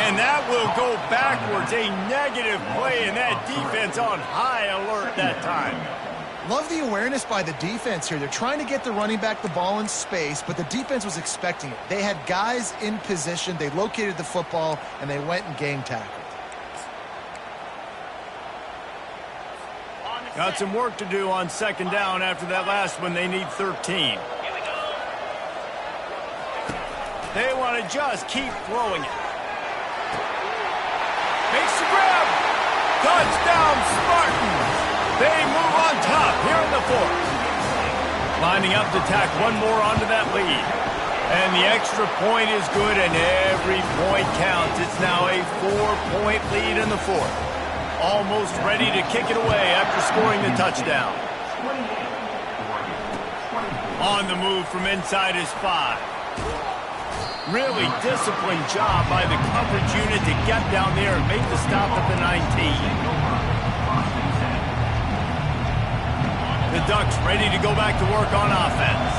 And that will go backwards. A negative play, and that defense on high alert that time. Love the awareness by the defense here. They're trying to get the running back the ball in space, but the defense was expecting it. They had guys in position. They located the football, and they went and game tackled. Got some work to do on second down after that last one. They need 13. They want to just keep throwing it. Makes the grab. Touchdown, Spartans. They move on top here in the 4th. Lining up to tack one more onto that lead. And the extra point is good, and every point counts. It's now a 4-point lead in the 4th. Almost ready to kick it away after scoring the touchdown. On the move from inside his 5. Really disciplined job by the coverage unit to get down there and make the stop at the 19. The Ducks ready to go back to work on offense.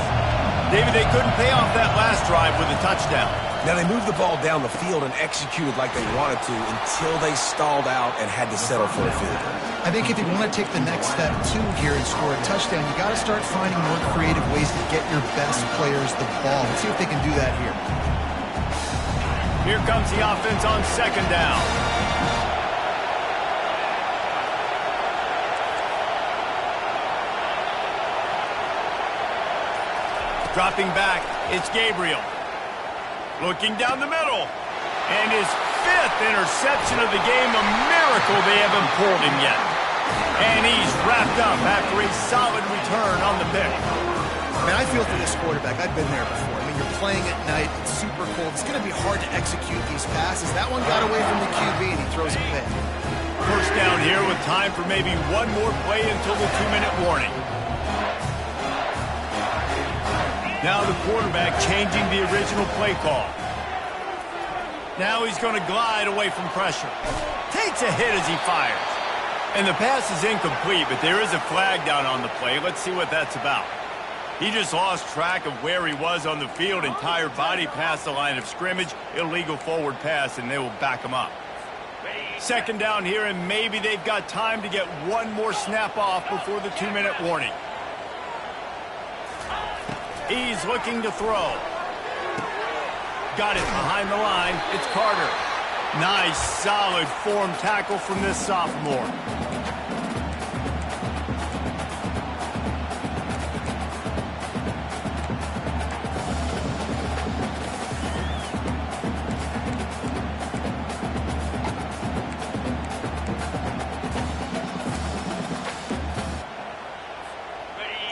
David, they couldn't pay off that last drive with a touchdown. Now they moved the ball down the field and executed like they wanted to until they stalled out and had to settle for a field goal. I think if you want to take the next step, too, here and score a touchdown, you got to start finding more creative ways to get your best players the ball. Let's see if they can do that here. Here comes the offense on second down. Dropping back, it's Gabriel. Looking down the middle. And his 5th interception of the game, a miracle they haven't pulled him yet. And he's wrapped up after a solid return on the pick. Man, I feel for this quarterback. I've been there before. I mean, you're playing at night. It's super cold. It's going to be hard to execute these passes. That one got away from the QB, and he throws a pick. First down here with time for maybe one more play until the 2-minute warning. Now the quarterback changing the original play call. Now he's going to glide away from pressure. Takes a hit as he fires. And the pass is incomplete, but there is a flag down on the play. Let's see what that's about. He just lost track of where he was on the field. Entire body past the line of scrimmage. Illegal forward pass, and they will back him up. Second down here, and maybe they've got time to get one more snap off before the 2-minute warning. He's looking to throw. Got it behind the line. It's Carter. Nice, solid form tackle from this sophomore.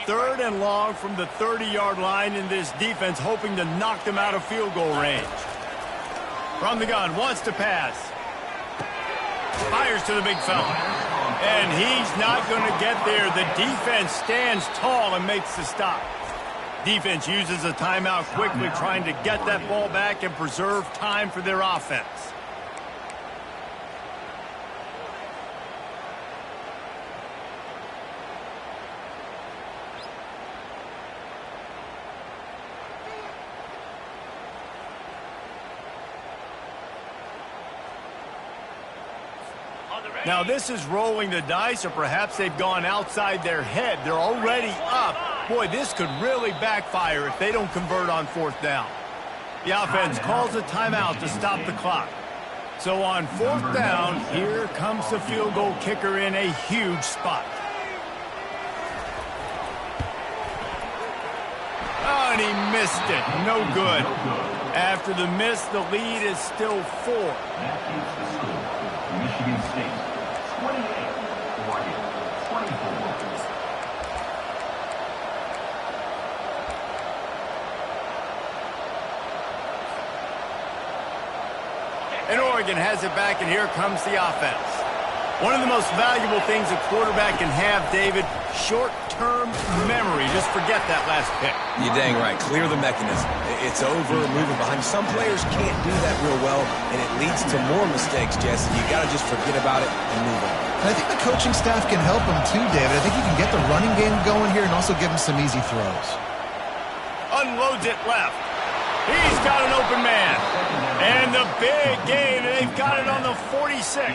Third and long from the 30-yard line, in this defense hoping to knock them out of field goal range. From the gun, wants to pass. Fires to the big fella. And he's not going to get there. The defense stands tall and makes the stop. Defense uses a timeout quickly, trying to get that ball back and preserve time for their offense. Now this is rolling the dice, or perhaps they've gone outside their head. They're already up. Boy, this could really backfire if they don't convert on fourth down. The offense calls a timeout to stop the clock. So on fourth down, here comes the field goal kicker in a huge spot. Oh, and he missed it. No good. After the miss, the lead is still 4. That keeps the score. Michigan State, 28, Oregon, 24. And Oregon has it back, and here comes the offense. One of the most valuable things a quarterback can have, David, short-term memory. Just forget that last pick. You're dang right. Clear the mechanism. It's over, moving behind. Some players can't do that real well, and it leads to more mistakes, Jesse. You got to just forget about it and move on. And I think the coaching staff can help him too, David. I think you can get the running game going here and also give him some easy throws. Unloads it left. He's got an open man. And the big gain, and they've got it on the 46.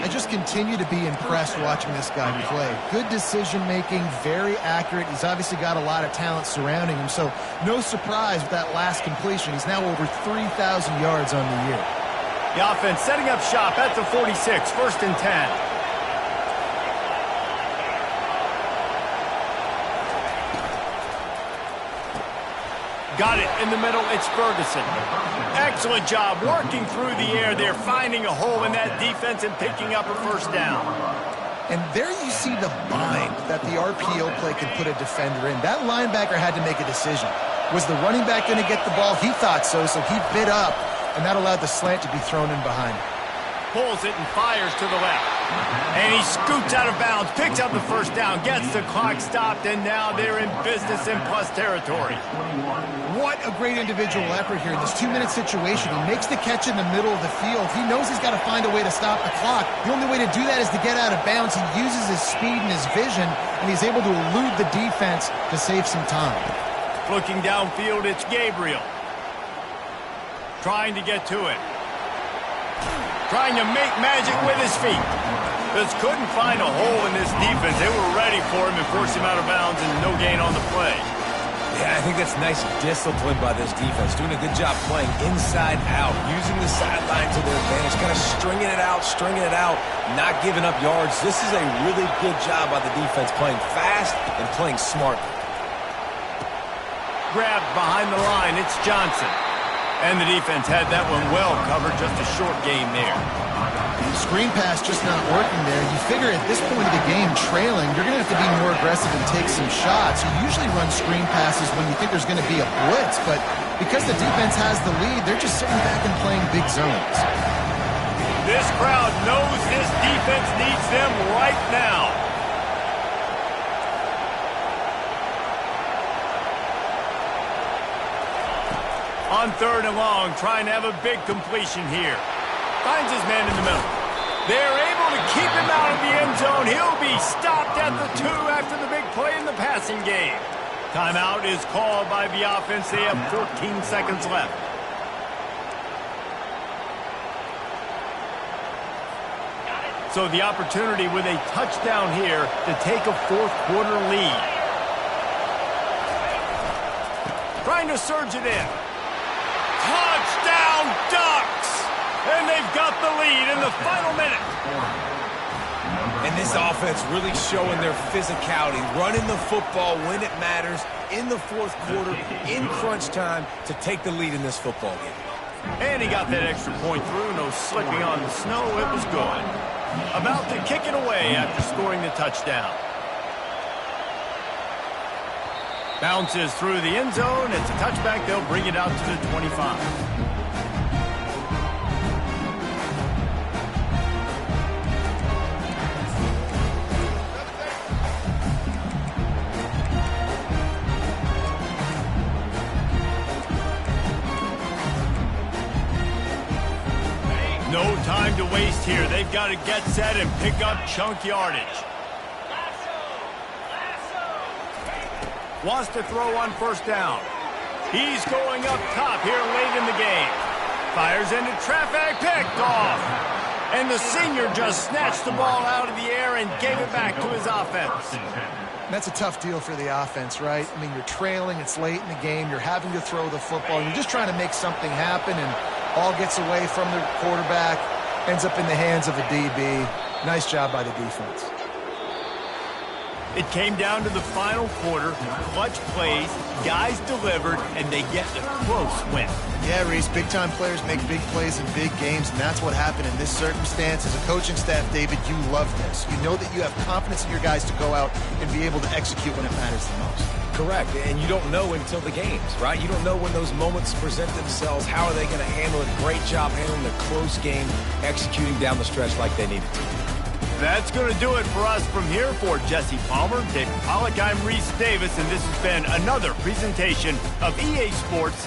I just continue to be impressed watching this guy play. Good decision-making, very accurate. He's obviously got a lot of talent surrounding him, so no surprise with that last completion. He's now over 3,000 yards on the year. The offense setting up shop at the 46, first and 10. Got it in the middle, it's Ferguson. Excellent job working through the air there, finding a hole in that defense and picking up a first down. And there you see the bind that the RPO play can put a defender in. That linebacker had to make a decision. Was the running back going to get the ball? He thought so, so he bit up, and that allowed the slant to be thrown in behind him. Pulls it and fires to the left. And he scoots out of bounds, picks up the first down, gets the clock stopped, and now they're in business in plus territory. What a great individual effort here in this 2-minute situation. He makes the catch in the middle of the field. He knows he's got to find a way to stop the clock. The only way to do that is to get out of bounds. He uses his speed and his vision, and he's able to elude the defense to save some time. Looking downfield, it's Gabriel. Trying to get to it. Trying to make magic with his feet. Just couldn't find a hole in this defense. They were ready for him and forced him out of bounds, and no gain on the play. Yeah, I think that's nice discipline by this defense. Doing a good job playing inside out, using the sideline to their advantage, kind of stringing it out, not giving up yards. This is a really good job by the defense, playing fast and playing smart. Grabbed behind the line, it's Johnson. And the defense had that one well covered, just a short gain there. Screen pass just not working there. You figure at this point of the game, trailing, you're going to have to be more aggressive and take some shots. You usually run screen passes when you think there's going to be a blitz, but because the defense has the lead, they're just sitting back and playing big zones. This crowd knows this defense needs them right now. On third and long, trying to have a big completion here. Finds his man in the middle. They're able to keep him out of the end zone. He'll be stopped at the 2 after the big play in the passing game. Timeout is called by the offense. They have 14 seconds left. So the opportunity with a touchdown here to take a fourth-quarter lead. Trying to surge it in. Touchdown Ducks! And they've got the lead in the final minute. And this offense really showing their physicality, running the football when it matters, in the fourth quarter, in crunch time, to take the lead in this football game. And he got that extra point through. No slipping on the snow. It was good. About to kick it away after scoring the touchdown. Bounces through the end zone. It's a touchback. They'll bring it out to the 25. No time to waste here. They've got to get set and pick up chunk yardage. Wants to throw on first down. He's going up top here late in the game. Fires into traffic, picked off. And the senior just snatched the ball out of the air and gave it back to his offense. That's a tough deal for the offense, right? I mean, you're trailing, it's late in the game, you're having to throw the football, you're just trying to make something happen, and ball gets away from the quarterback, ends up in the hands of a DB. Nice job by the defense. It came down to the final quarter, clutch plays, guys delivered, and they get the close win. Yeah, Reese, big-time players make big plays in big games, and that's what happened in this circumstance. As a coaching staff, David, you love this. You know that you have confidence in your guys to go out and be able to execute when it matters the most. Correct, and you don't know until the games, right? You don't know when those moments present themselves. How are they going to handle it? Great job handling the close game, executing down the stretch like they needed to. That's going to do it for us from here. For Jesse Palmer, Dave Pollock, I'm Reese Davis, and this has been another presentation of EA Sports